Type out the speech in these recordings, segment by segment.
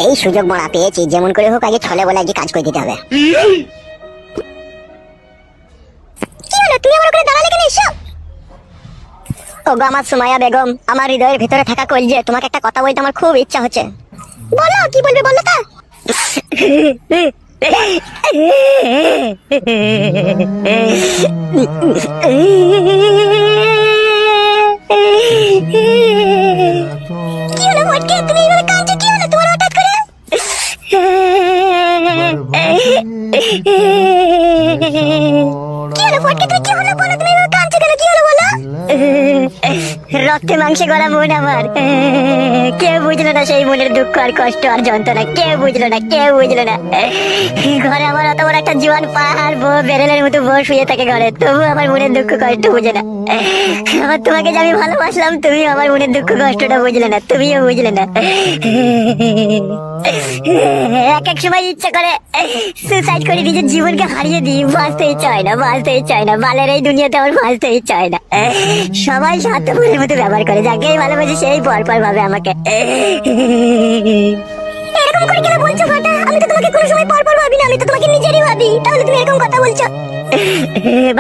এই সুযোগ বড়া পেয়েছি, যেমন করে হোক আগে ছলে বলে আগে কাজ করে দিতে হবে। কি হলো, তুমি আমার ওখানে দাঁড়ালে কেন? এসো। ওগো আমার সুমাইয়া বেগম, আমার হৃদয়ের ভিতরে থাকা কলজে, তোমাকে একটা কথা বলতে আমার খুব ইচ্ছা হচ্ছে। বলো, কি বলবে বলো তা। কি হলো মটকে, তুমি এইভাবে কাঁদছো? কি হলো তোমার হঠাৎ করে? কি হলো ফটকে, তুমি কি হলো বলো? তুমি এইভাবে কাঁদছো কেন? কি হলো বলো? রক্তে মাংসে গড়া মন আমার, কেউ বুঝলো না সেই মনের দুঃখ আর কষ্ট আর যন্ত্রণা, কেউ বুঝলো না, কেউ বুঝলো না। ঘরে আমার অত বড় একটা জোয়ান পাহাড় বউ, বেরেলের মতো বউ শুয়ে থাকে ঘরে, তবু আমার মনের দুঃখ কষ্ট বুঝে না। আমার তোমাকে যে আমি ভালোবাসলাম, তুমি আমার মনের দুঃখ কষ্টটা বুঝলে না, তুমিও বুঝলে না। এক এক সময় ইচ্ছা করে সুসাইড করে নিজের জীবনকে হারিয়ে দিই, বাঁচতেই চায় না, বাঁচতেই চায় না, বালের এই দুনিয়াতে আমার বাঁচতেই চায় না। সবাই স্বার্থপরের মতো ব্যবহার করে, যাকেই ভালোবাসে সেই পরপর ভাবে আমাকে। এরকম করে কেন বলছো ফাটা? আমি তো তোমাকে কোনো সময় পরপর ভাবি না, আমি তো তোমাকে নিজেরই ভাবি, তাহলে তুমি এরকম কথা বলছো?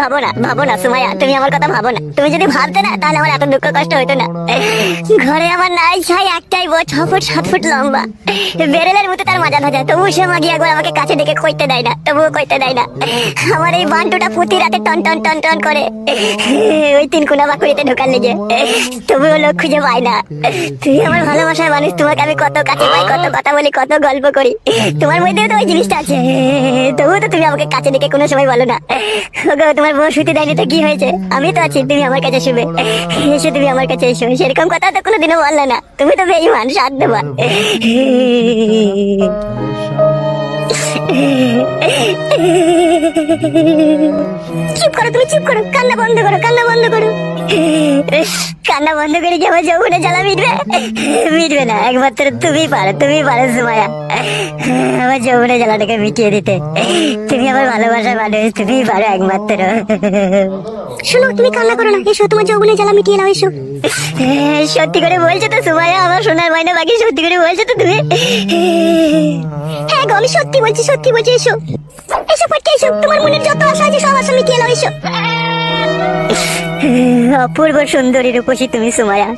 ভাবো না, ভাবো না সুমাইয়া, তুমি আমার কথা ভাবো না। তুমি যদি ভাবতে না, তাহলে আমার এত দুঃখ কষ্ট হইতো না। ঘরে আমার নাই ছাই একটাই বউ, 6 ফুট 7 ফুট লম্বা, বেরেলের মতো তার মাজা ভাজা, তবু সে মাগিয়া করে আমাকে কাছে ডেকে কইতে দেয় না, তবুও কইতে দেয় না। আমার এই বান্টুটা প্রতি রাতে টন টন টন টন করে ওই 3 কোনা বাকুড়িতে ঢোকার লেগে, তবুও লোক খুঁজে পাই না। তুই আমার ভালোবাসার মানুষ, তোমাকে আমি কত কাছে পাই, কত কথা বলি, কত গল্প করি, তোমার মধ্যেও তো ওই জিনিসটা আছে, তবুও তো তুমি আমাকে কাছে ডেকে কোনো সময় বলো না। তোমার বউ শুতে দেয়নি তো কি হয়েছে? আমি তো আছি, তুমি আমার কাছে শুবে, এসো তুমি আমার কাছে এসো। সেরকম কথা তো কোনোদিনও বললে না, তুমি তো বেঈমান, স্বার্থবান। চুপ করো, তুমি চুপ করো, কান্না বন্ধ করো, কান্না বন্ধ করো। কান্না বন্ধ করে কি আমার যৌবনে জ্বালা মিটবে? মিটবে না, একমাত্র তুমি পারো, তুমি পারো সুমাইয়া আমার যৌবনে জ্বালাটাকে মিটিয়ে দিতে। তুমি আমার ভালোবাসার মানুষ, তুমি পারো একমাত্র। শোনো, তুমি কান্না করো না, এসো তোমার যৌবনে জ্বালা মিটিয়ে নাও, এসো। সত্যি করে বলছো তো সুমাইয়া, আমার সোনার ময়না বাকি, সত্যি করে বলছো তো তুমি? হ্যাঁ গো, আমি সত্যি বলছি, সত্যি বলছি, এসো এসো ফটকে, এসো, তোমার মনের যত আশা আছে সব আশা মিটিয়ে নাও, এসো। অপূর্ব সুন্দরী রূপসী তুমি সুমাইয়া,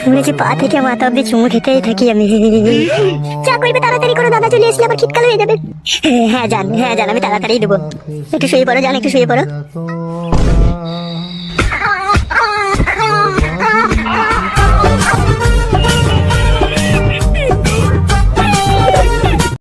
মনে হচ্ছে পা থেকে মাথা অব্দি চুমু খেতেই থাকি আমি। যা করবে তাড়াতাড়ি করো, দাদা চলে আসলে আবার শীতকাল হয়ে যাবে। হ্যাঁ জান, হ্যাঁ জান, আমি তাড়াতাড়ি দেবো। একটু শুয়ে পড়ো জান, একটু শুয়ে পড়ো।